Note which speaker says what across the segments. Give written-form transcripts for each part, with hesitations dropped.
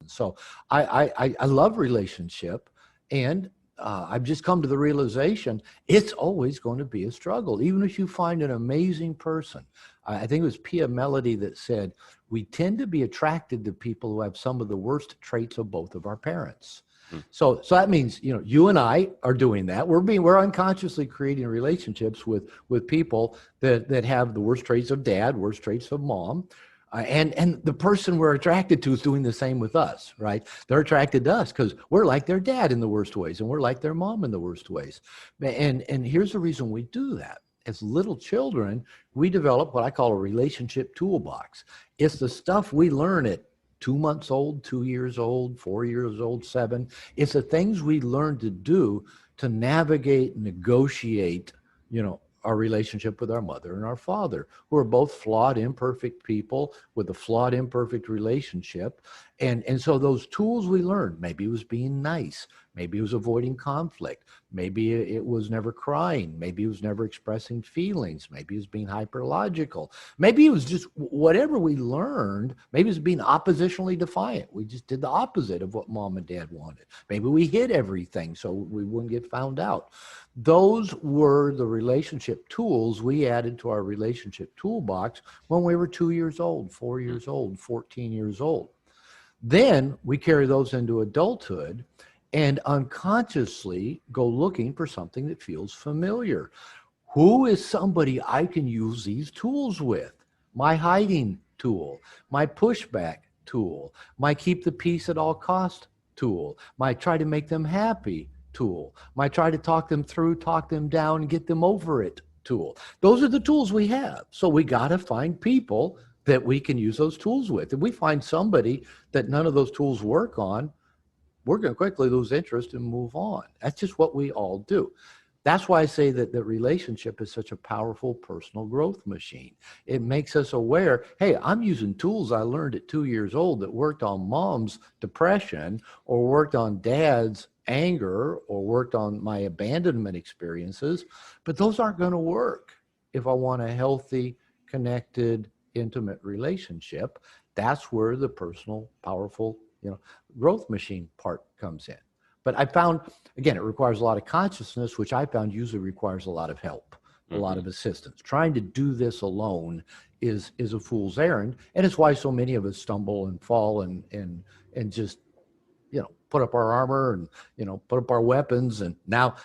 Speaker 1: So I love relationship, and I've just come to the realization it's always going to be a struggle, even if you find an amazing person. I think it was Pia Melody that said, we tend to be attracted to people who have some of the worst traits of both of our parents.
Speaker 2: Mm.
Speaker 1: So that means, you and I are doing that. We're unconsciously creating relationships with people that have the worst traits of dad, worst traits of mom. And the person we're attracted to is doing the same with us, right? They're attracted to us because we're like their dad in the worst ways, and we're like their mom in the worst ways. And here's the reason we do that. As little children, we develop what I call a relationship toolbox. It's the stuff we learn at 2 months old, 2 years old, 4 years old, 7. It's the things we learn to do to navigate, negotiate, our relationship with our mother and our father, who are both flawed, imperfect people with a flawed, imperfect relationship. And so those tools we learned, maybe it was being nice, maybe it was avoiding conflict, maybe it was never crying, maybe it was never expressing feelings, maybe it was being hyperlogical, maybe it was just whatever we learned, maybe it was being oppositionally defiant. We just did the opposite of what mom and dad wanted. Maybe we hid everything so we wouldn't get found out. Those were the relationship tools we added to our relationship toolbox when we were 2 years old, 4 years old, 14 years old. Then we carry those into adulthood and unconsciously go looking for something that feels familiar. Who is somebody I can use these tools with? My hiding tool, my pushback tool, my keep the peace at all cost tool, my try to make them happy tool, my try to talk them through, talk them down, get them over it tool. Those are the tools we have. So we got to find people that we can use those tools with. If we find somebody that none of those tools work on, we're going to quickly lose interest and move on. That's just what we all do. That's why I say that the relationship is such a powerful personal growth machine. It makes us aware, hey, I'm using tools I learned at 2 years old that worked on mom's depression or worked on dad's anger or worked on my abandonment experiences, but those aren't going to work if I want a healthy, connected, intimate relationship. That's where the personal, powerful, growth machine part comes in. But I found, again, it requires a lot of consciousness, which I found usually requires a lot of help, a lot of assistance. Trying to do this alone is a fool's errand, and it's why so many of us stumble and fall and just put up our armor and put up our weapons. And now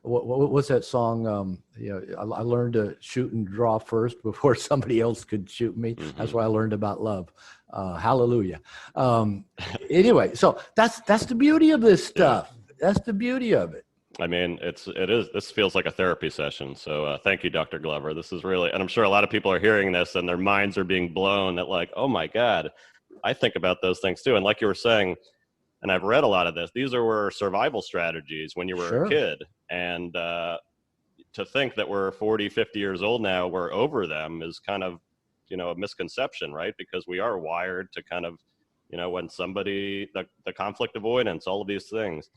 Speaker 1: what's that song? I learned to shoot and draw first before somebody else could shoot me. That's what I learned about love. Hallelujah. Anyway, so that's the beauty of this stuff. That's the beauty of it.
Speaker 2: I mean, this feels like a therapy session. So thank you, Dr. Glover. This is really, and I'm sure a lot of people are hearing this and their minds are being blown at like, oh my God, I think about those things too. And like you were saying, and I've read a lot of this, these were survival strategies when you were a kid. And to think that we're 40, 50 years old now, we're over them is kind of, a misconception, right? Because we are wired to kind of, when somebody, the conflict avoidance, all of these things.